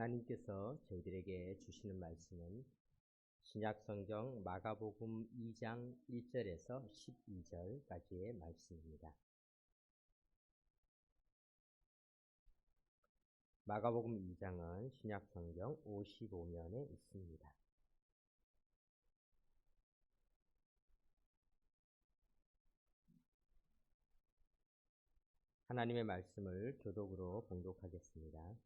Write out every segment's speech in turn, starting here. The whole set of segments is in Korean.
하나님께서 저희들에게 주시는 말씀은 신약성경 마가복음 2장 1절에서 12절까지의 말씀입니다. 마가복음 2장은 신약성경 55면에 있습니다. 하나님의 말씀을 교독으로 봉독하겠습니다.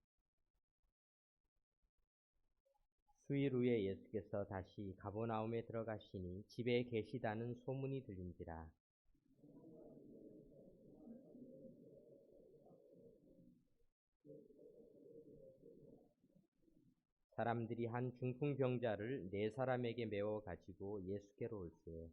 수일 후에 예수께서 다시 가버나움에 들어가시니 집에 계시다는 소문이 들린지라. 사람들이 한 중풍병자를 4사람에게 메워 가지고 예수께로 올세.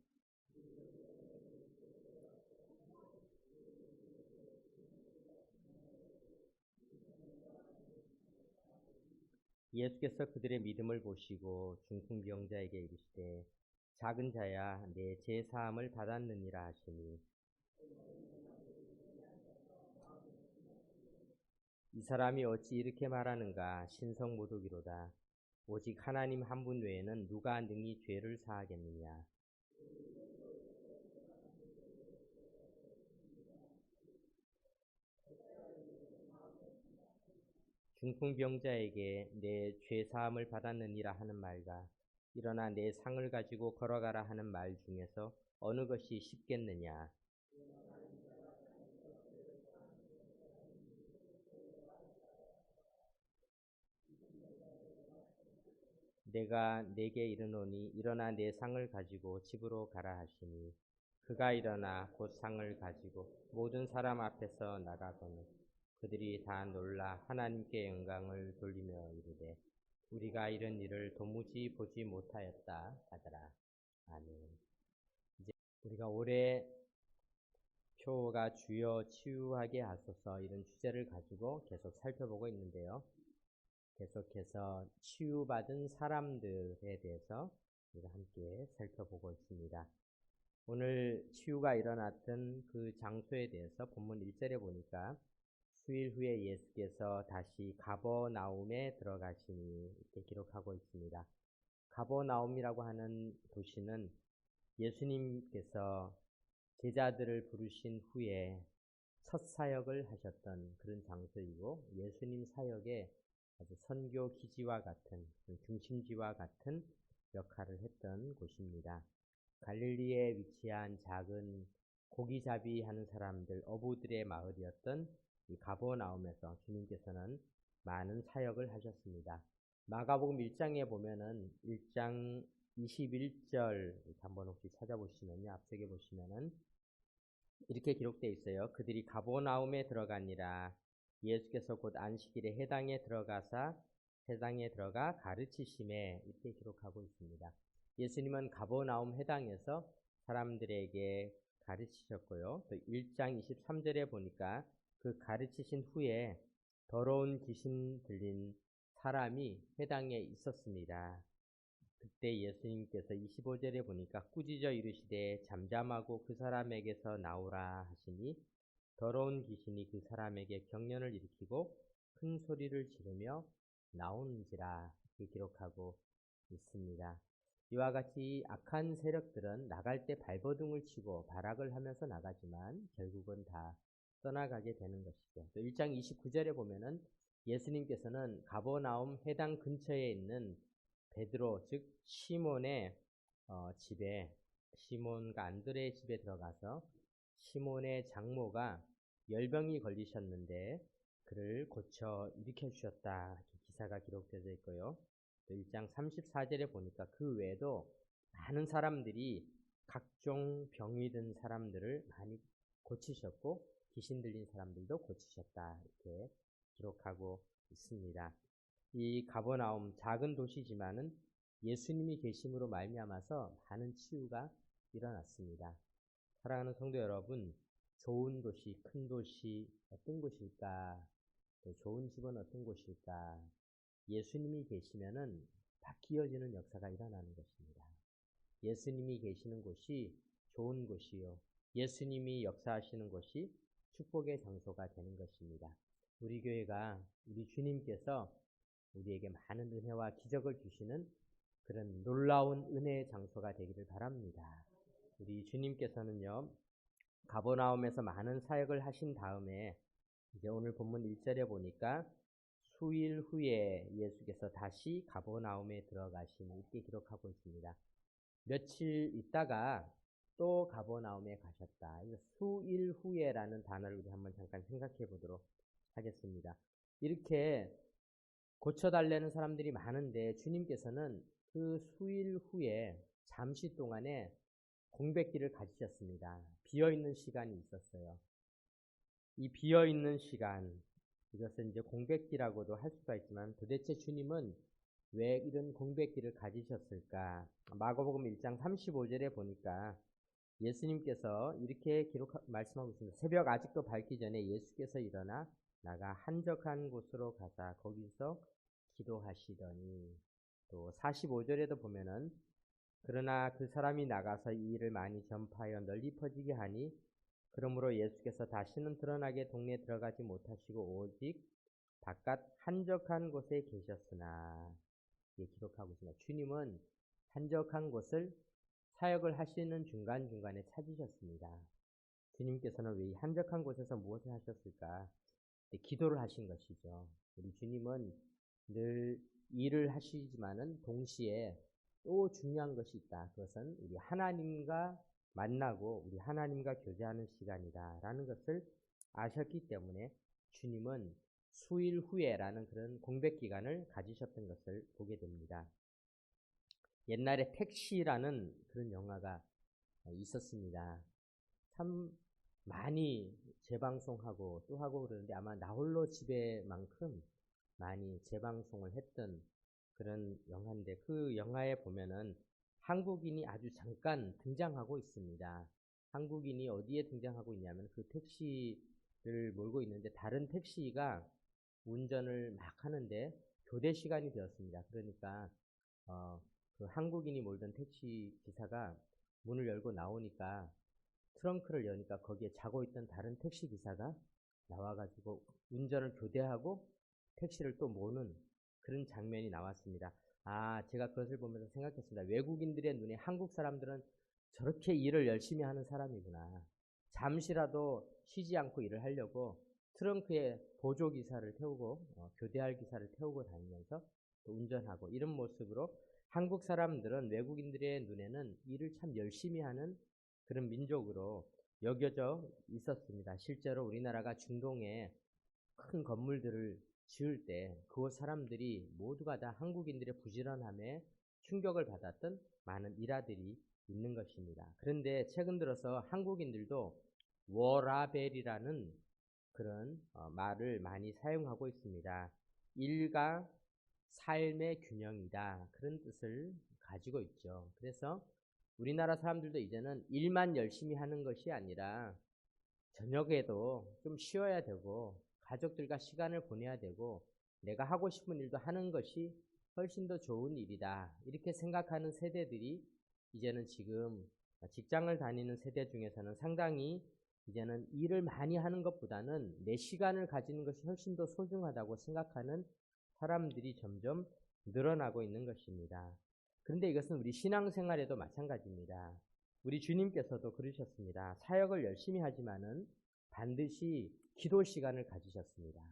예수께서 그들의 믿음을 보시고 중풍병자에게 이르시되 작은 자야 내 죄 사함을 받았느니라 하시니 이 사람이 어찌 이렇게 말하는가 신성모독이로다. 오직 하나님 한 분 외에는 누가 능히 죄를 사하겠느냐. 중풍병자에게 내 죄 사함을 받았느니라 하는 말과 일어나 내 상을 가지고 걸어가라 하는 말 중에서 어느 것이 쉽겠느냐. 내가 내게 이르노니 일어나 내 상을 가지고 집으로 가라 하시니 그가 일어나 곧 상을 가지고 모든 사람 앞에서 나가거늘 그들이 다 놀라 하나님께 영광을 돌리며 이르되 우리가 이런 일을 도무지 보지 못하였다 하더라. 아멘. 이제 우리가 올해 표가 주여 치유하게 하소서 이런 주제를 가지고 계속 살펴보고 있는데요. 계속해서 치유받은 사람들에 대해서 우리가 함께 살펴보고 있습니다. 오늘 치유가 일어났던 그 장소에 대해서 본문 1절에 보니까 수일 후에 예수께서 다시 가버나움에 들어가시니 이렇게 기록하고 있습니다. 가버나움이라고 하는 도시는 예수님께서 제자들을 부르신 후에 첫 사역을 하셨던 그런 장소이고 예수님 사역에 아주 선교 기지와 같은 중심지와 같은 역할을 했던 곳입니다. 갈릴리에 위치한 작은 고기잡이 하는 사람들, 어부들의 마을이었던 이 가버나움에서 주님께서는 많은 사역을 하셨습니다. 마가복음 1장에 보면은 1장 21절 한번 혹시 찾아보시면요. 앞서게 보시면은 이렇게 기록되어 있어요. 그들이 가버나움에 들어가니라. 예수께서 곧 안식일에 해당에 들어가 가르치심에 이렇게 기록하고 있습니다. 예수님은 가버나움 해당에서 사람들에게 가르치셨고요. 또 1장 23절에 보니까 그 가르치신 후에 더러운 귀신 들린 사람이 해당에 있었습니다. 그때 예수님께서 25절에 보니까 꾸짖어 이르시되 잠잠하고 그 사람에게서 나오라 하시니 더러운 귀신이 그 사람에게 경련을 일으키고 큰 소리를 지르며 나오는지라 이렇게 기록하고 있습니다. 이와 같이 악한 세력들은 나갈 때 발버둥을 치고 발악을 하면서 나가지만 결국은 다 떠나가게 되는 것이죠. 또 1장 29절에 보면은 예수님께서는 가버나움 해당 근처에 있는 베드로 즉 시몬의 집에 시몬과 안드레의 집에 들어가서 시몬의 장모가 열병이 걸리셨는데 그를 고쳐 일으켜 주셨다. 기사가 기록되어 있고요. 또 1장 34절에 보니까 그 외에도 많은 사람들이 각종 병이 든 사람들을 많이 고치셨고 귀신 들린 사람들도 고치셨다. 이렇게 기록하고 있습니다. 이 가버나움 작은 도시지만은 예수님이 계심으로 말미암아서 많은 치유가 일어났습니다. 사랑하는 성도 여러분, 좋은 도시, 큰 도시 어떤 곳일까? 좋은 집은 어떤 곳일까? 예수님이 계시면은 바뀌어지는 역사가 일어나는 것입니다. 예수님이 계시는 곳이 좋은 곳이요. 예수님이 역사하시는 곳이 축복의 장소가 되는 것입니다. 우리 교회가 우리 주님께서 우리에게 많은 은혜와 기적을 주시는 그런 놀라운 은혜의 장소가 되기를 바랍니다. 우리 주님께서는요, 가버나움에서 많은 사역을 하신 다음에 이제 오늘 본문 1절에 보니까 수일 후에 예수께서 다시 가버나움에 들어가시니 이렇게 기록하고 있습니다. 며칠 있다가 또 가버나움에 가셨다. 수일 후에라는 단어를 우리 한번 잠깐 생각해 보도록 하겠습니다. 이렇게 고쳐달라는 사람들이 많은데 주님께서는 그 수일 후에 잠시 동안에 공백기를 가지셨습니다. 비어있는 시간이 있었어요. 이 비어있는 시간, 이것은 이제 공백기라고도 할 수가 있지만 도대체 주님은 왜 이런 공백기를 가지셨을까? 마가복음 1장 35절에 보니까 예수님께서 이렇게 말씀하고 있습니다. 새벽 아직도 밝기 전에 예수께서 일어나 나가 한적한 곳으로 가사 거기서 기도하시더니, 또 45절에도 보면은 그러나 그 사람이 나가서 이 일을 많이 전파하여 널리 퍼지게 하니 그러므로 예수께서 다시는 드러나게 동네에 들어가지 못하시고 오직 바깥 한적한 곳에 계셨으나, 이렇게 기록하고 있습니다. 주님은 한적한 곳을 사역을 하시는 중간중간에 찾으셨습니다. 주님께서는 왜 이 한적한 곳에서 무엇을 하셨을까? 기도를 하신 것이죠. 우리 주님은 늘 일을 하시지만은 동시에 또 중요한 것이 있다. 그것은 우리 하나님과 만나고 우리 하나님과 교제하는 시간이다라는 것을 아셨기 때문에 주님은 수일 후에라는 그런 공백 기간을 가지셨던 것을 보게 됩니다. 옛날에 택시라는 그런 영화가 있었습니다. 참 많이 재방송하고 또 하고 그러는데 아마 나홀로 집에만큼 많이 재방송을 했던 그런 영화인데, 그 영화에 보면은 한국인이 아주 잠깐 등장하고 있습니다. 한국인이 어디에 등장하고 있냐면 그 택시를 몰고 있는데 다른 택시가 운전을 막 하는데 교대 시간이 되었습니다. 그러니까 그 한국인이 몰던 택시 기사가 문을 열고 나오니까 트렁크를 여니까 거기에 자고 있던 다른 택시 기사가 나와가지고 운전을 교대하고 택시를 또 모는 그런 장면이 나왔습니다. 제가 그것을 보면서 생각했습니다. 외국인들의 눈에 한국 사람들은 저렇게 일을 열심히 하는 사람이구나. 잠시라도 쉬지 않고 일을 하려고 트렁크에 보조기사를 태우고 교대할 기사를 태우고 다니면서 또 운전하고, 이런 모습으로 한국 사람들은 외국인들의 눈에는 일을 참 열심히 하는 그런 민족으로 여겨져 있었습니다. 실제로 우리나라가 중동에 큰 건물들을 지을 때 그곳 사람들이 모두가 다 한국인들의 부지런함에 충격을 받았던 많은 일화들이 있는 것입니다. 그런데 최근 들어서 한국인들도 워라벨이라는 그런 말을 많이 사용하고 있습니다. 일과 삶의 균형이다, 그런 뜻을 가지고 있죠. 그래서 우리나라 사람들도 이제는 일만 열심히 하는 것이 아니라 저녁에도 좀 쉬어야 되고 가족들과 시간을 보내야 되고 내가 하고 싶은 일도 하는 것이 훨씬 더 좋은 일이다, 이렇게 생각하는 세대들이 이제는 지금 직장을 다니는 세대 중에서는 상당히 이제는 일을 많이 하는 것보다는 내 시간을 가지는 것이 훨씬 더 소중하다고 생각하는 사람들이 점점 늘어나고 있는 것입니다. 그런데 이것은 우리 신앙생활에도 마찬가지입니다. 우리 주님께서도 그러셨습니다. 사역을 열심히 하지만은 반드시 기도 시간을 가지셨습니다.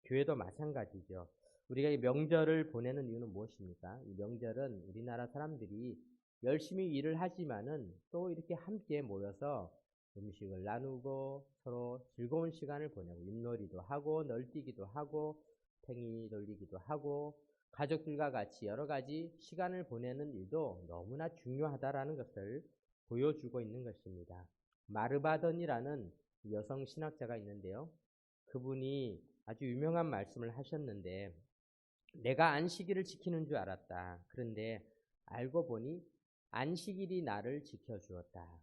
교회도 마찬가지죠. 우리가 이 명절을 보내는 이유는 무엇입니까? 이 명절은 우리나라 사람들이 열심히 일을 하지만은 또 이렇게 함께 모여서 음식을 나누고 서로 즐거운 시간을 보내고 윷놀이도 하고 널뛰기도 하고 팽이 돌리기도 하고 가족들과 같이 여러 가지 시간을 보내는 일도 너무나 중요하다라는 것을 보여주고 있는 것입니다. 마르바던이라는 여성 신학자가 있는데요. 그분이 아주 유명한 말씀을 하셨는데, 내가 안식일을 지키는 줄 알았다. 그런데 알고 보니 안식일이 나를 지켜주었다.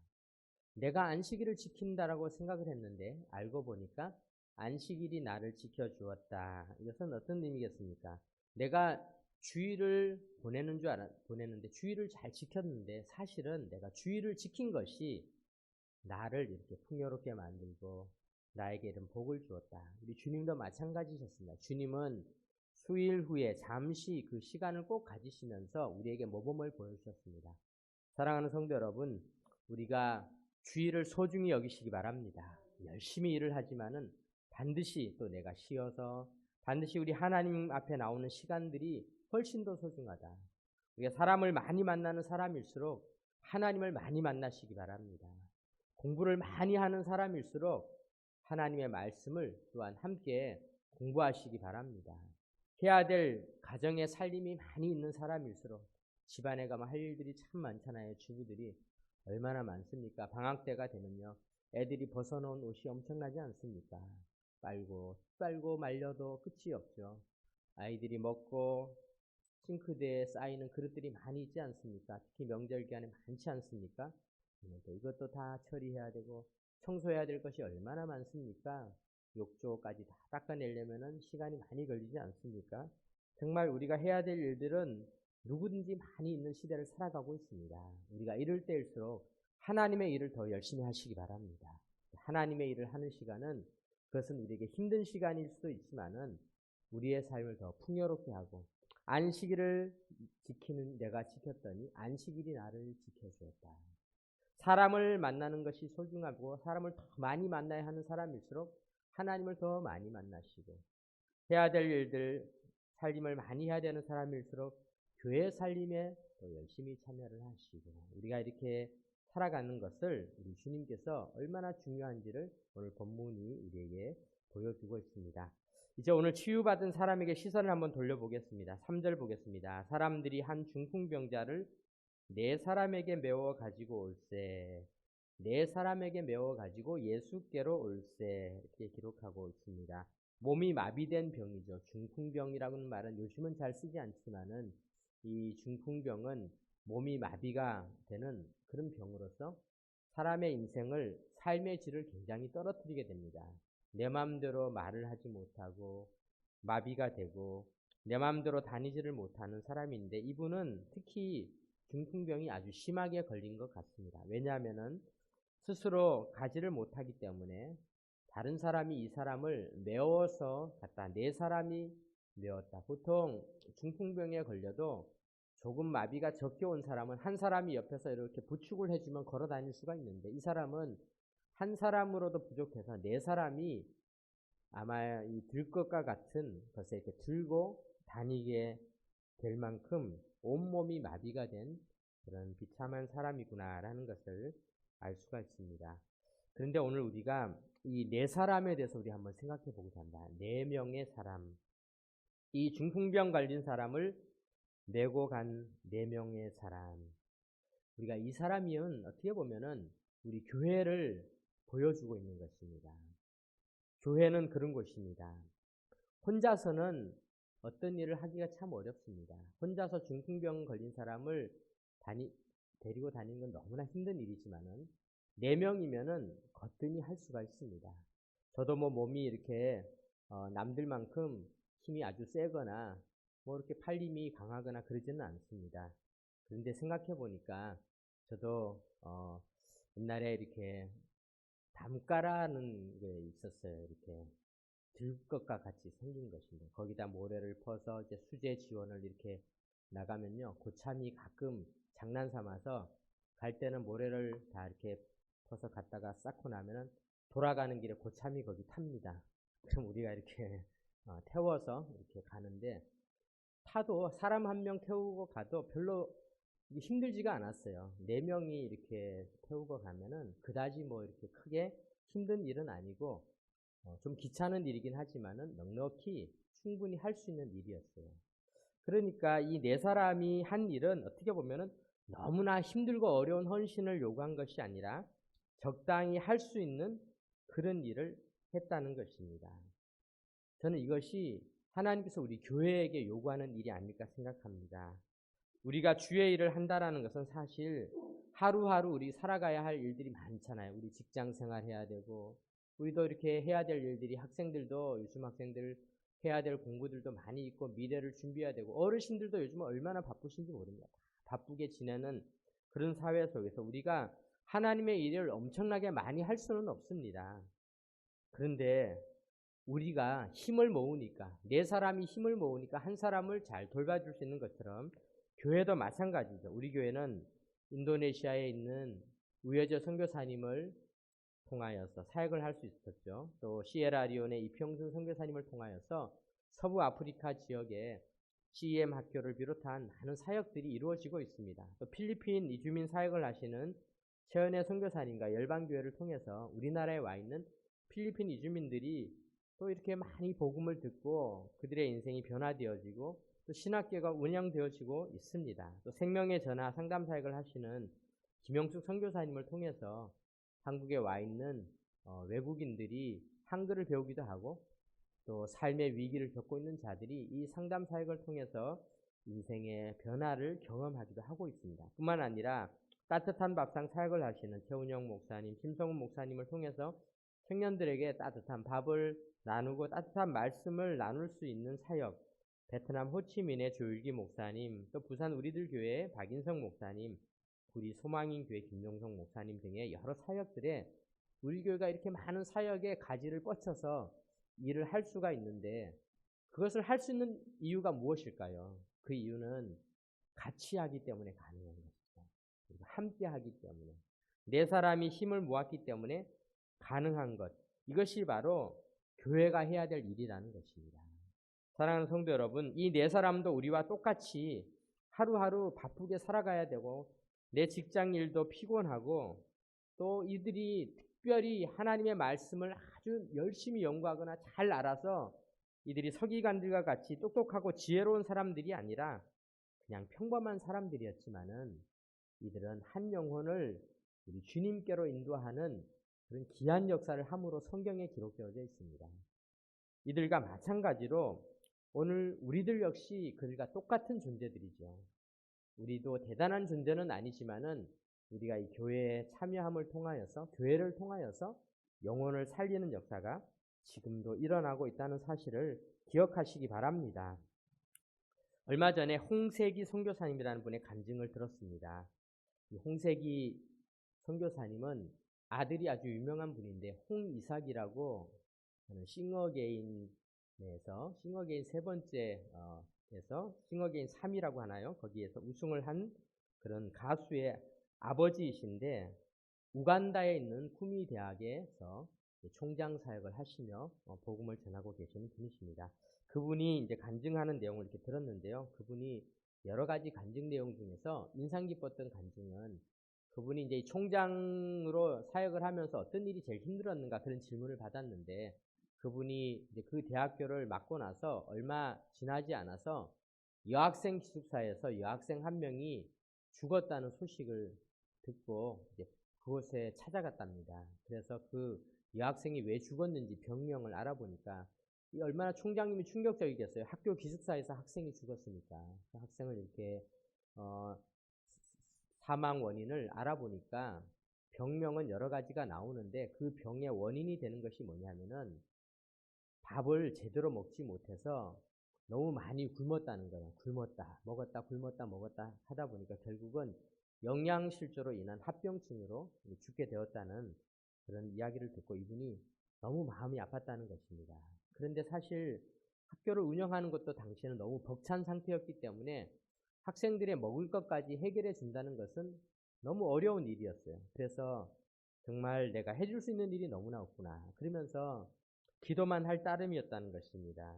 내가 안식일을 지킨다라고 생각을 했는데 알고 보니까 안식일이 나를 지켜주었다. 이것은 어떤 의미겠습니까? 내가 주일을 보내는데 주일을 잘 지켰는데 사실은 내가 주일을 지킨 것이 나를 이렇게 풍요롭게 만들고 나에게 이런 복을 주었다. 우리 주님도 마찬가지셨습니다. 주님은 수일 후에 잠시 그 시간을 꼭 가지시면서 우리에게 모범을 보여주셨습니다. 사랑하는 성도 여러분, 우리가 주일을 소중히 여기시기 바랍니다. 열심히 일을 하지만은 반드시 또 내가 쉬어서 반드시 우리 하나님 앞에 나오는 시간들이 훨씬 더 소중하다. 우리가 사람을 많이 만나는 사람일수록 하나님을 많이 만나시기 바랍니다. 공부를 많이 하는 사람일수록 하나님의 말씀을 또한 함께 공부하시기 바랍니다. 해야 될 가정의 살림이 많이 있는 사람일수록 집안에 가면 할 일들이 참 많잖아요. 주부들이 얼마나 많습니까? 방학 때가 되면요. 애들이 벗어놓은 옷이 엄청나지 않습니까? 빨고 말려도 끝이 없죠. 아이들이 먹고 싱크대에 쌓이는 그릇들이 많이 있지 않습니까? 특히 명절 기간에 많지 않습니까? 또 이것도 다 처리해야 되고 청소해야 될 것이 얼마나 많습니까? 욕조까지 다 닦아내려면 시간이 많이 걸리지 않습니까? 정말 우리가 해야 될 일들은 누구든지 많이 있는 시대를 살아가고 있습니다. 우리가 이럴 때일수록 하나님의 일을 더 열심히 하시기 바랍니다. 하나님의 일을 하는 시간은 그것은 우리에게 힘든 시간일 수도 있지만은 우리의 삶을 더 풍요롭게 하고 안식일을 지키는 내가 지켰더니 안식일이 나를 지켜주었다. 사람을 만나는 것이 소중하고 사람을 더 많이 만나야 하는 사람일수록 하나님을 더 많이 만나시고 해야 될 일들 살림을 많이 해야 되는 사람일수록 교회 살림에 더 열심히 참여를 하시고 우리가 이렇게 살아가는 것을 우리 주님께서 얼마나 중요한지를 오늘 본문이 우리에게 보여주고 있습니다. 이제 오늘 치유받은 사람에게 시선을 한번 돌려보겠습니다. 3절 보겠습니다. 사람들이 한 중풍병자를 네 사람에게 메워 가지고 올세, 네 사람에게 메워 가지고 예수께로 올세 이렇게 기록하고 있습니다. 몸이 마비된 병이죠. 중풍병이라고는 말은 요즘은 잘 쓰지 않지만은 이 중풍병은 몸이 마비가 되는 그런 병으로서 사람의 인생을 삶의 질을 굉장히 떨어뜨리게 됩니다. 내 마음대로 말을 하지 못하고 마비가 되고 내 마음대로 다니지를 못하는 사람인데 이분은 특히 중풍병이 아주 심하게 걸린 것 같습니다. 왜냐하면은 스스로 가지를 못하기 때문에 다른 사람이 이 사람을 메워서 갖다 네 사람이 메웠다. 보통 중풍병에 걸려도 조금 마비가 적게 온 사람은 한 사람이 옆에서 이렇게 부축을 해주면 걸어 다닐 수가 있는데 이 사람은 한 사람으로도 부족해서 네 사람이 아마 이 들 것과 같은 것을 이렇게 들고 다니게 될 만큼 온몸이 마비가 된 그런 비참한 사람이구나라는 것을 알 수가 있습니다. 그런데 오늘 우리가 이 네 사람에 대해서 우리 한번 생각해 보고자 합니다. 네 명의 사람, 이 중풍병 걸린 사람을 메고 간 네 명의 사람. 우리가 이 사람이은 어떻게 보면은 우리 교회를 보여주고 있는 것입니다. 교회는 그런 곳입니다. 혼자서는 어떤 일을 하기가 참 어렵습니다. 혼자서 중풍병 걸린 사람을 데리고 다니는 건 너무나 힘든 일이지만은 4명이면은 거뜬히 할 수가 있습니다. 저도 뭐 몸이 이렇게 남들만큼 힘이 아주 세거나 뭐 이렇게 팔힘이 강하거나 그러지는 않습니다. 그런데 생각해 보니까 저도 옛날에 이렇게 담가라는 게 있었어요. 이렇게 들 것과 같이 생긴 것인데 거기다 모래를 퍼서 이제 수제 지원을 이렇게 나가면요 고참이 가끔 장난 삼아서 갈 때는 모래를 다 이렇게 퍼서 갖다가 쌓고 나면은 돌아가는 길에 고참이 거기 탑니다. 그럼 우리가 이렇게 태워서 이렇게 가는데 타도 사람 한 명 태우고 가도 별로 힘들지가 않았어요. 4명이 이렇게 태우고 가면은 그다지 뭐 이렇게 크게 힘든 일은 아니고 좀 귀찮은 일이긴 하지만은 넉넉히 충분히 할 수 있는 일이었어요. 그러니까 이 4사람이 한 일은 어떻게 보면은 너무나 힘들고 어려운 헌신을 요구한 것이 아니라 적당히 할 수 있는 그런 일을 했다는 것입니다. 저는 이것이 하나님께서 우리 교회에게 요구하는 일이 아닐까 생각합니다. 우리가 주의 일을 한다라는 것은 사실 하루하루 우리 살아가야 할 일들이 많잖아요. 우리 직장 생활 해야 되고 우리도 이렇게 해야 될 일들이 학생들도 요즘 학생들 해야 될 공부들도 많이 있고 미래를 준비해야 되고 어르신들도 요즘 얼마나 바쁘신지 모릅니다. 바쁘게 지내는 그런 사회 속에서 우리가 하나님의 일을 엄청나게 많이 할 수는 없습니다. 그런데 우리가 힘을 모으니까, 네 사람이 힘을 모으니까 한 사람을 잘 돌봐줄 수 있는 것처럼 교회도 마찬가지죠. 우리 교회는 인도네시아에 있는 우여저 선교사님을 통하여서 사역을 할 수 있었죠. 또 시에라리온의 이평순 선교사님을 통하여서 서부 아프리카 지역에 CEM 학교를 비롯한 많은 사역들이 이루어지고 있습니다. 또 필리핀 이주민 사역을 하시는 최은혜 선교사님과 열방교회를 통해서 우리나라에 와 있는 필리핀 이주민들이 또 이렇게 많이 복음을 듣고 그들의 인생이 변화되어지고 또 신학교가 운영되어지고 있습니다. 또 생명의 전화 상담 사역을 하시는 김영숙 선교사님을 통해서 한국에 와 있는 외국인들이 한글을 배우기도 하고 또 삶의 위기를 겪고 있는 자들이 이 상담 사역을 통해서 인생의 변화를 경험하기도 하고 있습니다. 뿐만 아니라 따뜻한 밥상 사역을 하시는 최운영 목사님, 심성훈 목사님을 통해서 청년들에게 따뜻한 밥을 나누고 따뜻한 말씀을 나눌 수 있는 사역, 베트남 호치민의 조율기 목사님, 또 부산 우리들 교회의 박인성 목사님, 구리 소망인 교회 김용성 목사님 등의 여러 사역들에 우리 교회가 이렇게 많은 사역의 가지를 뻗쳐서 일을 할 수가 있는데 그것을 할 수 있는 이유가 무엇일까요? 그 이유는 같이 하기 때문에 가능한 것이죠. 그리고 함께 하기 때문에. 네 사람이 힘을 모았기 때문에 가능한 것. 이것이 바로 교회가 해야 될 일이라는 것입니다. 사랑하는 성도 여러분, 이 네 사람도 우리와 똑같이 하루하루 바쁘게 살아가야 되고 내 직장 일도 피곤하고 또 이들이 특별히 하나님의 말씀을 아주 열심히 연구하거나 잘 알아서 이들이 서기관들과 같이 똑똑하고 지혜로운 사람들이 아니라 그냥 평범한 사람들이었지만은 이들은 한 영혼을 우리 주님께로 인도하는 그런 귀한 역사를 함으로 성경에 기록되어져 있습니다. 이들과 마찬가지로 오늘 우리들 역시 그들과 똑같은 존재들이죠. 우리도 대단한 존재는 아니지만은 우리가 이 교회에 참여함을 통하여서 교회를 통하여서 영혼을 살리는 역사가 지금도 일어나고 있다는 사실을 기억하시기 바랍니다. 얼마 전에 홍세기 선교사님이라는 분의 간증을 들었습니다. 이 홍세기 선교사님은 아들이 아주 유명한 분인데 홍이삭이라고 싱어게인에서 싱어게인 세 번째 에서 싱어게인 3이라고 하나요? 거기에서 우승을 한 그런 가수의 아버지이신데 우간다에 있는 쿠미 대학에서 총장 사역을 하시며 복음을 전하고 계시는 분이십니다. 그분이 이제 간증하는 내용을 이렇게 들었는데요. 그분이 여러 가지 간증 내용 중에서 인상 깊었던 간증은 그분이 이제 총장으로 사역을 하면서 어떤 일이 제일 힘들었는가 그런 질문을 받았는데 그분이 이제 그 대학교를 맡고 나서 얼마 지나지 않아서 여학생 기숙사에서 여학생 한 명이 죽었다는 소식을 듣고 이제 그곳에 찾아갔답니다. 그래서 그 여학생이 왜 죽었는지 병명을 알아보니까 이 얼마나 총장님이 충격적이겠어요. 학교 기숙사에서 학생이 죽었으니까. 그 학생을 이렇게 사망 원인을 알아보니까 병명은 여러 가지가 나오는데 그 병의 원인이 되는 것이 뭐냐면은 밥을 제대로 먹지 못해서 너무 많이 굶었다는 거예요. 굶었다, 먹었다, 굶었다, 먹었다 하다 보니까 결국은 영양실조로 인한 합병증으로 죽게 되었다는 그런 이야기를 듣고 이분이 너무 마음이 아팠다는 것입니다. 그런데 사실 학교를 운영하는 것도 당시에는 너무 벅찬 상태였기 때문에 학생들의 먹을 것까지 해결해 준다는 것은 너무 어려운 일이었어요. 그래서 정말 내가 해줄 수 있는 일이 너무나 없구나. 그러면서 기도만 할 따름이었다는 것입니다.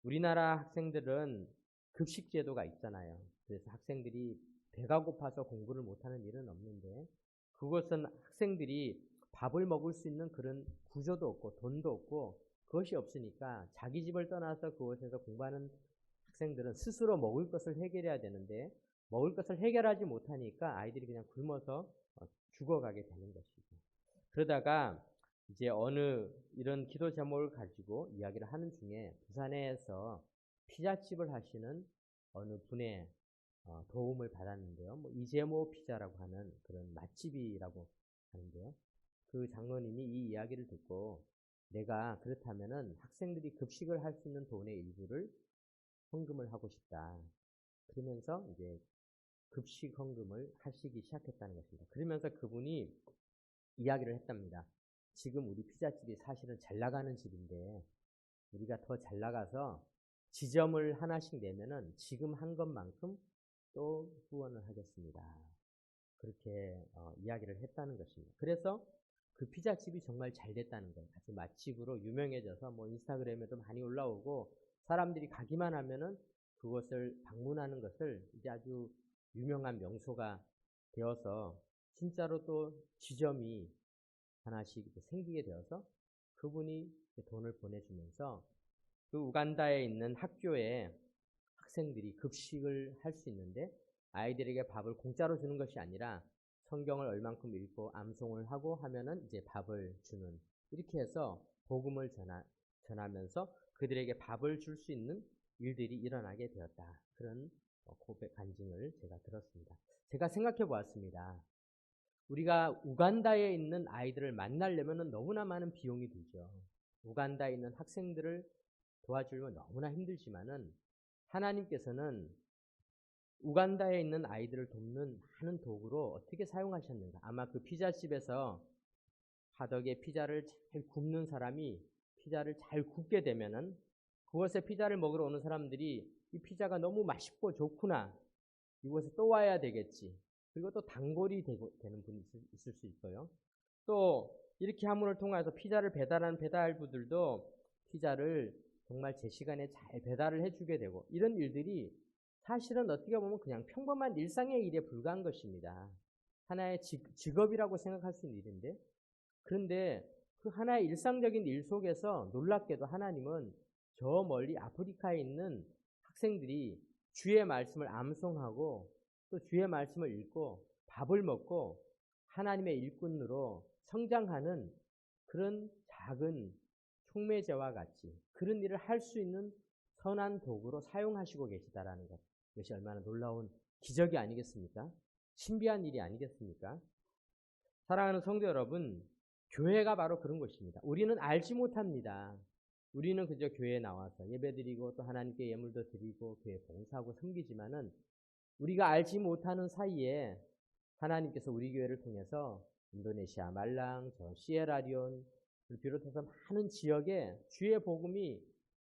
우리나라 학생들은 급식 제도가 있잖아요. 그래서 학생들이 배가 고파서 공부를 못하는 일은 없는데 그것은 학생들이 밥을 먹을 수 있는 그런 구조도 없고 돈도 없고 그것이 없으니까 자기 집을 떠나서 그곳에서 공부하는 학생들은 스스로 먹을 것을 해결해야 되는데 먹을 것을 해결하지 못하니까 아이들이 그냥 굶어서 죽어가게 되는 것이죠. 그러다가 이제 어느 이런 기도 제목을 가지고 이야기를 하는 중에 부산에서 피자집을 하시는 어느 분의 도움을 받았는데요. 뭐 이재모 피자라고 하는 그런 맛집이라고 하는데요. 그 장로님이 이 이야기를 듣고 내가 그렇다면은 학생들이 급식을 할 수 있는 돈의 일부를 헌금을 하고 싶다. 그러면서 이제 급식 헌금을 하시기 시작했다는 것입니다. 그러면서 그분이 이야기를 했답니다. 지금 우리 피자집이 사실은 잘 나가는 집인데 우리가 더 잘 나가서 지점을 하나씩 내면은 지금 한 것만큼 또 후원을 하겠습니다. 그렇게 이야기를 했다는 것입니다. 그래서 그 피자집이 정말 잘 됐다는 거예요. 아주 맛집으로 유명해져서 뭐 인스타그램에도 많이 올라오고 사람들이 가기만 하면은 그것을 방문하는 것을 이제 아주 유명한 명소가 되어서 진짜로 또 지점이 하나씩 생기게 되어서 그분이 돈을 보내주면서 그 우간다에 있는 학교에 학생들이 급식을 할 수 있는데 아이들에게 밥을 공짜로 주는 것이 아니라 성경을 얼만큼 읽고 암송을 하고 하면은 이제 밥을 주는, 이렇게 해서 복음을 전하면서 그들에게 밥을 줄 수 있는 일들이 일어나게 되었다. 그런 고백 간증을 제가 들었습니다. 제가 생각해 보았습니다. 우리가 우간다에 있는 아이들을 만나려면 너무나 많은 비용이 들죠. 우간다에 있는 학생들을 도와주려면 너무나 힘들지만은 하나님께서는 우간다에 있는 아이들을 돕는 많은 도구로 어떻게 사용하셨는가. 아마 그 피자집에서 화덕에 피자를 잘 굽는 사람이 피자를 잘 굽게 되면은 그곳에 피자를 먹으러 오는 사람들이 이 피자가 너무 맛있고 좋구나, 이곳에 또 와야 되겠지. 그리고 또 단골이 되는 분이 있을 수 있어요. 또 이렇게 함을 통해서 피자를 배달하는 배달부들도 피자를 정말 제 시간에 잘 배달을 해주게 되고, 이런 일들이 사실은 어떻게 보면 그냥 평범한 일상의 일에 불과한 것입니다. 하나의 직업이라고 생각할 수 있는 일인데, 그런데 그 하나의 일상적인 일 속에서 놀랍게도 하나님은 저 멀리 아프리카에 있는 학생들이 주의 말씀을 암송하고 또 주의 말씀을 읽고 밥을 먹고 하나님의 일꾼으로 성장하는 그런 작은 촉매제와 같이 그런 일을 할 수 있는 선한 도구로 사용하시고 계시다라는 것, 이것이 얼마나 놀라운 기적이 아니겠습니까? 신비한 일이 아니겠습니까? 사랑하는 성도 여러분, 교회가 바로 그런 것입니다. 우리는 알지 못합니다. 우리는 그저 교회에 나와서 예배드리고 또 하나님께 예물도 드리고 교회 봉사하고 섬기지만은 우리가 알지 못하는 사이에 하나님께서 우리 교회를 통해서 인도네시아 말랑, 저 시에라리온을 비롯해서 많은 지역에 주의 복음이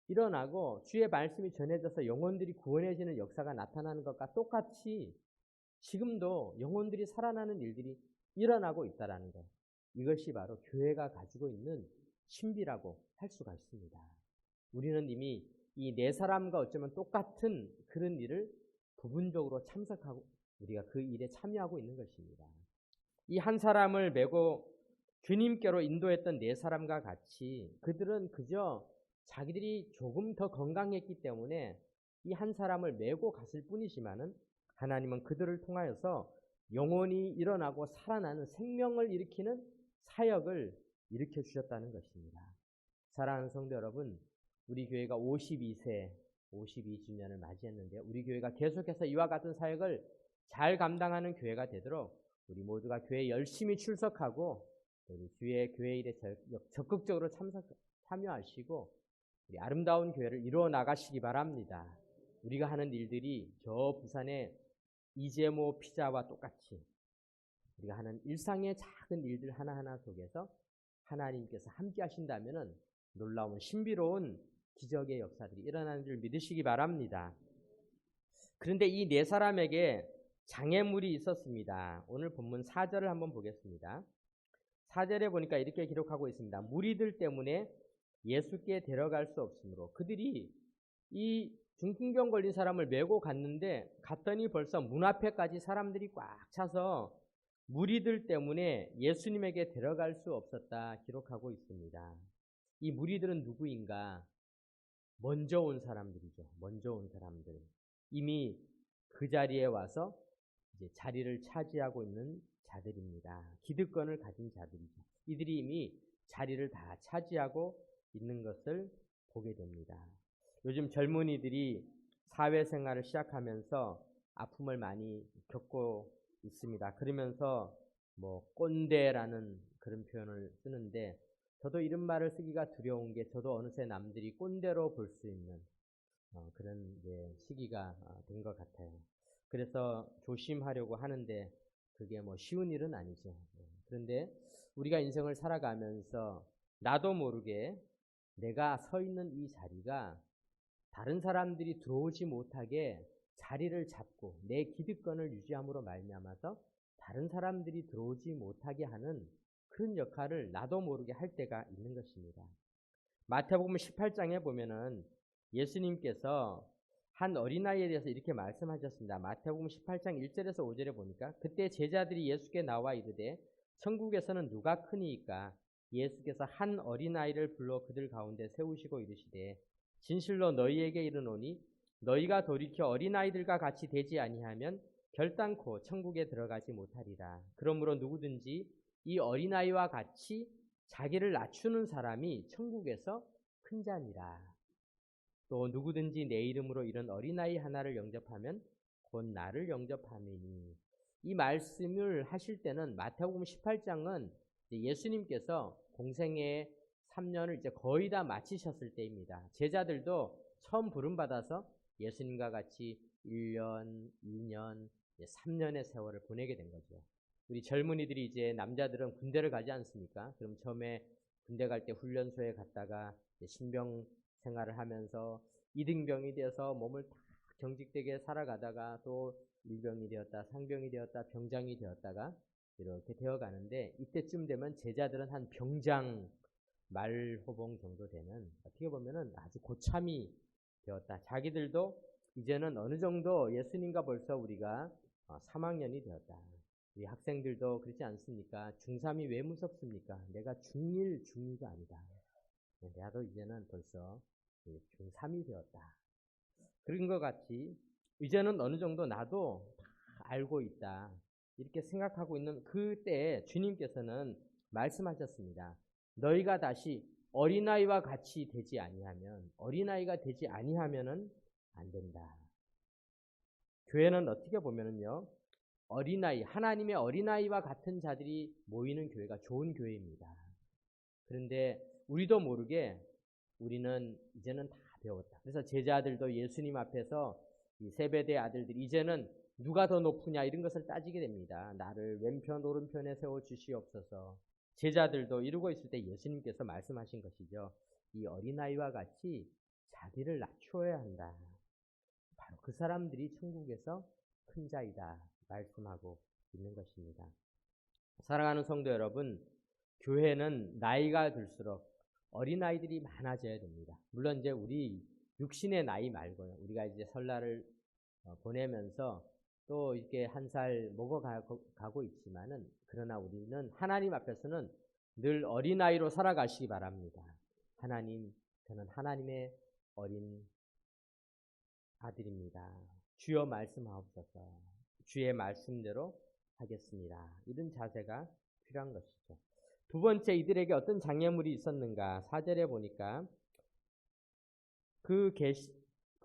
일어나고 주의 말씀이 전해져서 영혼들이 구원해지는 역사가 나타나는 것과 똑같이 지금도 영혼들이 살아나는 일들이 일어나고 있다는 것, 이것이 바로 교회가 가지고 있는 신비라고 할 수가 있습니다. 우리는 이미 이 네 사람과 어쩌면 똑같은 그런 일을 부분적으로 참석하고 우리가 그 일에 참여하고 있는 것입니다. 이 한 사람을 메고 주님께로 인도했던 네 사람과 같이 그들은 그저 자기들이 조금 더 건강했기 때문에 이 한 사람을 메고 갔을 뿐이지만은 하나님은 그들을 통하여서 영혼이 일어나고 살아나는 생명을 일으키는 사역을 일으켜 주셨다는 것입니다. 사랑하는 성도 여러분, 우리 교회가 52주년을 맞이했는데 우리 교회가 계속해서 이와 같은 사역을 잘 감당하는 교회가 되도록 우리 모두가 교회에 열심히 출석하고 우리 주의 교회 일에 적극적으로 참여하시고 우리 아름다운 교회를 이루어 나가시기 바랍니다. 우리가 하는 일들이 저 부산의 이재모 피자와 똑같이 우리가 하는 일상의 작은 일들 하나하나 속에서 하나님께서 함께 하신다면은 놀라운 신비로운 기적의 역사들이 일어나는 줄 믿으시기 바랍니다. 그런데 이 네 사람에게 장애물이 있었습니다. 오늘 본문 4절을 한번 보겠습니다. 4절에 보니까 이렇게 기록하고 있습니다. 무리들 때문에 예수께 데려갈 수 없으므로, 그들이 이 중풍병 걸린 사람을 메고 갔더니 벌써 문 앞에까지 사람들이 꽉 차서 무리들 때문에 예수님에게 데려갈 수 없었다 기록하고 있습니다. 이 무리들은 누구인가? 먼저 온 사람들이죠. 먼저 온 사람들. 이미 그 자리에 와서 이제 자리를 차지하고 있는 자들입니다. 기득권을 가진 자들이죠. 이들이 이미 자리를 다 차지하고 있는 것을 보게 됩니다. 요즘 젊은이들이 사회생활을 시작하면서 아픔을 많이 겪고 있습니다. 그러면서 뭐 꼰대라는 그런 표현을 쓰는데 저도 이런 말을 쓰기가 두려운 게 저도 어느새 남들이 꼰대로 볼 수 있는 그런 시기가 된 것 같아요. 그래서 조심하려고 하는데 그게 뭐 쉬운 일은 아니죠. 그런데 우리가 인생을 살아가면서 나도 모르게 내가 서 있는 이 자리가 다른 사람들이 들어오지 못하게 자리를 잡고 내 기득권을 유지함으로 말미암아서 다른 사람들이 들어오지 못하게 하는 그런 역할을 나도 모르게 할 때가 있는 것입니다. 마태복음 18장에 보면은 예수님께서 한 어린아이에 대해서 이렇게 말씀하셨습니다. 마태복음 18장 1절에서 5절에 보니까 그때 제자들이 예수께 나와 이르되 천국에서는 누가 크니이까? 예수께서 한 어린아이를 불러 그들 가운데 세우시고 이르시되 진실로 너희에게 이르노니 너희가 돌이켜 어린아이들과 같이 되지 아니하면 결단코 천국에 들어가지 못하리라. 그러므로 누구든지 이 어린아이와 같이 자기를 낮추는 사람이 천국에서 큰 자니라. 또 누구든지 내 이름으로 이런 어린아이 하나를 영접하면 곧 나를 영접함이니. 이 말씀을 하실 때는 마태복음 18장은 예수님께서 공생의 3년을 이제 거의 다 마치셨을 때입니다. 제자들도 처음 부름받아서 예수님과 같이 1년, 2년, 3년의 세월을 보내게 된 거죠. 우리 젊은이들이 이제 남자들은 군대를 가지 않습니까? 그럼 처음에 군대 갈 때 훈련소에 갔다가 신병 생활을 하면서 이등병이 되어서 몸을 다 경직되게 살아가다가 또 일병이 되었다, 상병이 되었다, 병장이 되었다가 이렇게 되어가는데 이때쯤 되면 제자들은 한 병장 말호봉 정도 되는 어떻게 보면은 아주 고참이 되었다. 자기들도 이제는 어느 정도 예수님과 벌써 우리가 3학년이 되었다. 우리 학생들도 그렇지 않습니까? 중3이 왜 무섭습니까? 내가 중1, 중2가 아니다. 나도 이제는 벌써 중3이 되었다. 그런 것 같이 이제는 어느 정도 나도 다 알고 있다. 이렇게 생각하고 있는 그때에 주님께서는 말씀하셨습니다. 너희가 다시 어린아이와 같이 되지 아니하면, 어린아이가 되지 아니하면은 안 된다. 교회는 어떻게 보면은요, 어린아이, 하나님의 어린아이와 같은 자들이 모이는 교회가 좋은 교회입니다. 그런데 우리도 모르게 우리는 이제는 다 배웠다. 그래서 제자들도 예수님 앞에서 이 세베대 아들들이 이제는 누가 더 높으냐 이런 것을 따지게 됩니다. 나를 왼편 오른편에 세워주시옵소서. 제자들도 이러고 있을 때 예수님께서 말씀하신 것이죠. 이 어린아이와 같이 자기를 낮추어야 한다. 바로 그 사람들이 천국에서 큰 자이다 말씀하고 있는 것입니다. 사랑하는 성도 여러분, 교회는 나이가 들수록 어린아이들이 많아져야 됩니다. 물론 이제 우리 육신의 나이 말고요. 우리가 이제 설날을 보내면서 또 이렇게 한 살 먹어가고 있지만은 그러나 우리는 하나님 앞에서는 늘 어린아이로 살아가시기 바랍니다. 하나님, 저는 하나님의 어린 아들입니다. 주여 말씀하옵소서. 주의 말씀대로 하겠습니다. 이런 자세가 필요한 것이죠. 두 번째, 이들에게 어떤 장애물이 있었는가? 4절에 보니까 그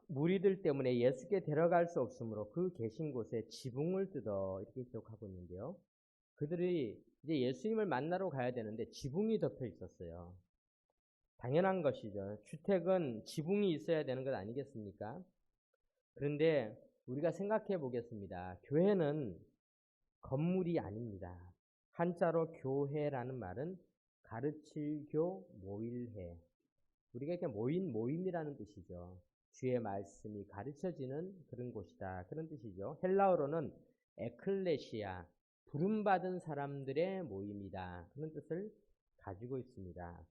무리들 때문에 예수께 데려갈 수 없으므로 그 계신 곳에 지붕을 뜯어 이렇게 기록하고 있는데요. 그들이 이제 예수님을 만나러 가야 되는데 지붕이 덮여 있었어요. 당연한 것이죠. 주택은 지붕이 있어야 되는 것 아니겠습니까? 그런데 우리가 생각해 보겠습니다. 교회는 건물이 아닙니다. 한자로 교회라는 말은 가르칠 교 모일회. 우리가 이렇게 모임이라는 뜻이죠. 주의 말씀이 가르쳐지는 그런 곳이다. 그런 뜻이죠. 헬라어로는 에클레시아, 부름받은 사람들의 모임이다. 그런 뜻을 가지고 있습니다.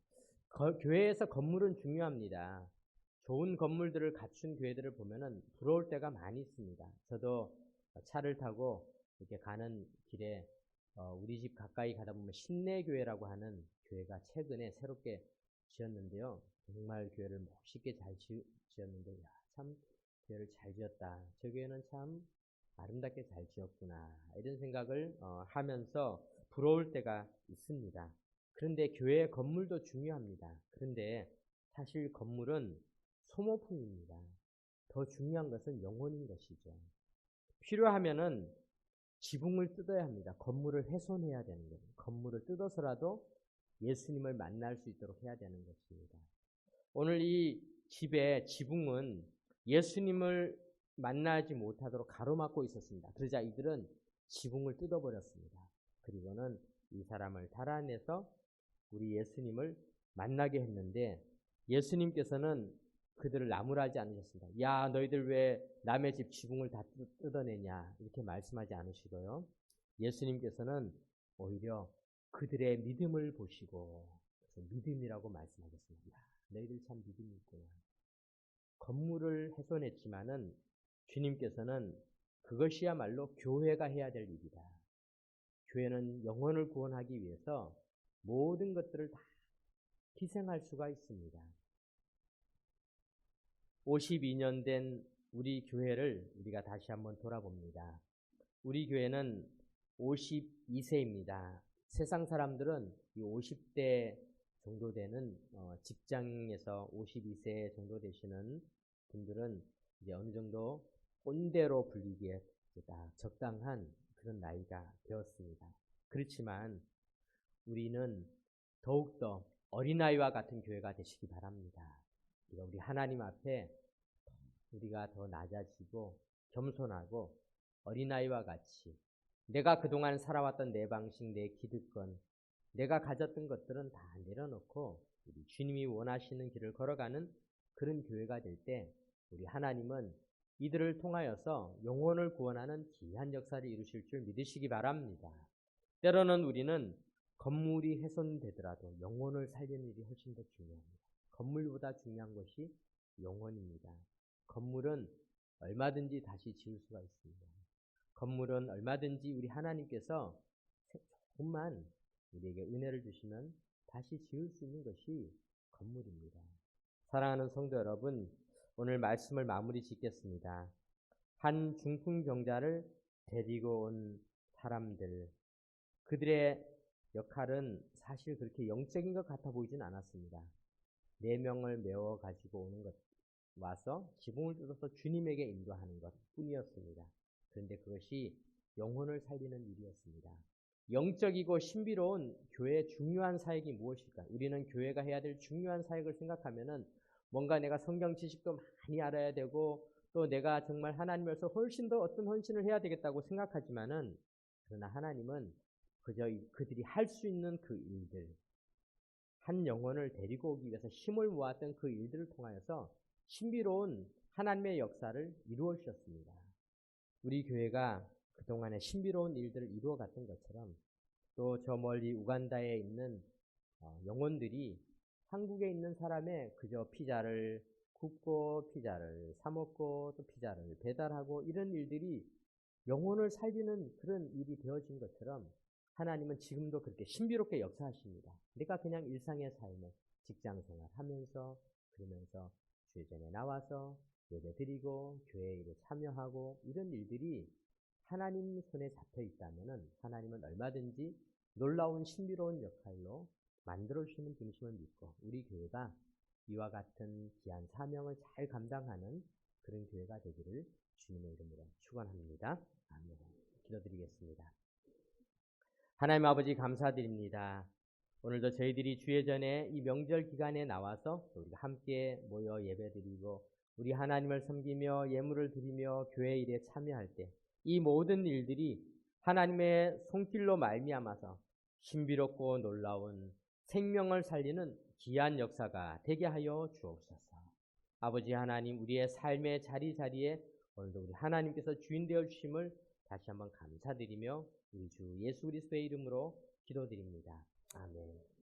교회에서 건물은 중요합니다. 좋은 건물들을 갖춘 교회들을 보면은 부러울 때가 많이 있습니다. 저도 차를 타고 이렇게 가는 길에 우리 집 가까이 가다 보면 신내교회라고 하는 교회가 최근에 새롭게 지었는데요. 정말 교회를 멋있게 잘 지었는데 참 교회를 잘 지었다. 저 교회는 참 아름답게 잘 지었구나. 이런 생각을 하면서 부러울 때가 있습니다. 그런데 교회의 건물도 중요합니다. 그런데 사실 건물은 소모품입니다. 더 중요한 것은 영혼인 것이죠. 필요하면은 지붕을 뜯어야 합니다. 건물을 훼손해야 되는 거예요. 건물을 뜯어서라도 예수님을 만날 수 있도록 해야 되는 것입니다. 오늘 이 집의 지붕은 예수님을 만나지 못하도록 가로막고 있었습니다. 그러자 이들은 지붕을 뜯어버렸습니다. 그리고는 이 사람을 달아내서 우리 예수님을 만나게 했는데 예수님께서는 그들을 나무라지 않으셨습니다. 야, 너희들 왜 남의 집 지붕을 다 뜯어내냐 이렇게 말씀하지 않으시고요. 예수님께서는 오히려 그들의 믿음을 보시고 믿음이라고 말씀하셨습니다. 야, 너희들 참 믿음이 있구나. 건물을 훼손했지만은 주님께서는 그것이야말로 교회가 해야 될 일이다. 교회는 영혼을 구원하기 위해서 모든 것들을 다 희생할 수가 있습니다. 52년 된 우리 교회를 우리가 다시 한번 돌아봅니다. 우리 교회는 52세입니다. 세상 사람들은 이 50대 정도 되는 직장에서 52세 정도 되시는 분들은 이제 어느 정도 꼰대로 불리기에 적당한 그런 나이가 되었습니다. 그렇지만 우리는 더욱더 어린아이와 같은 교회가 되시기 바랍니다. 우리 하나님 앞에 우리가 더 낮아지고 겸손하고 어린아이와 같이 내가 그동안 살아왔던 내 방식, 내 기득권, 내가 가졌던 것들은 다 내려놓고 우리 주님이 원하시는 길을 걸어가는 그런 교회가 될 때 우리 하나님은 이들을 통하여서 영혼을 구원하는 귀한 역사를 이루실 줄 믿으시기 바랍니다. 때로는 우리는 건물이 훼손되더라도 영혼을 살리는 일이 훨씬 더 중요합니다. 건물보다 중요한 것이 영혼입니다. 건물은 얼마든지 다시 지을 수가 있습니다. 건물은 얼마든지 우리 하나님께서 조금만 우리에게 은혜를 주시면 다시 지을 수 있는 것이 건물입니다. 사랑하는 성도 여러분, 오늘 말씀을 마무리 짓겠습니다. 한 중풍병자를 데리고 온 사람들, 그들의 역할은 사실 그렇게 영적인 것 같아 보이진 않았습니다. 4명을 메워 가지고 오는 것, 와서 지붕을 뜯어서 주님에게 인도하는 것 뿐이었습니다. 그런데 그것이 영혼을 살리는 일이었습니다. 영적이고 신비로운 교회의 중요한 사역이 무엇일까? 우리는 교회가 해야 될 중요한 사역을 생각하면은 뭔가 내가 성경 지식도 많이 알아야 되고 또 내가 정말 하나님께서 훨씬 더 어떤 헌신을 해야 되겠다고 생각하지만은 그러나 하나님은 그저 그들이 할 수 있는 그 일들, 한 영혼을 데리고 오기 위해서 힘을 모았던 그 일들을 통하여서 신비로운 하나님의 역사를 이루어 주셨습니다. 우리 교회가 그동안에 신비로운 일들을 이루어 갔던 것처럼 또 저 멀리 우간다에 있는 영혼들이 한국에 있는 사람의 그저 피자를 굽고 피자를 사 먹고 또 피자를 배달하고 이런 일들이 영혼을 살리는 그런 일이 되어진 것처럼 하나님은 지금도 그렇게 신비롭게 역사하십니다. 내가 그냥 일상의 삶에 직장생활 하면서 그러면서 주의전에 나와서 예배드리고 교회 일에 참여하고 이런 일들이 하나님 손에 잡혀 있다면 하나님은 얼마든지 놀라운 신비로운 역할로 만들어주시는 분이심을 믿고 우리 교회가 이와 같은 귀한 사명을 잘 감당하는 그런 교회가 되기를 주님의 이름으로 축원합니다. 아멘. 기도드리겠습니다. 하나님 아버지 감사드립니다. 오늘도 저희들이 주의 전에 이 명절 기간에 나와서 우리가 함께 모여 예배드리고 우리 하나님을 섬기며 예물을 드리며 교회 일에 참여할 때 이 모든 일들이 하나님의 손길로 말미암아서 신비롭고 놀라운 생명을 살리는 귀한 역사가 되게 하여 주옵소서. 아버지 하나님, 우리의 삶의 자리자리에 오늘도 우리 하나님께서 주인 되어 주심을 다시 한번 감사드리며 우리 주 예수 그리스도의 이름으로 기도드립니다. 아멘.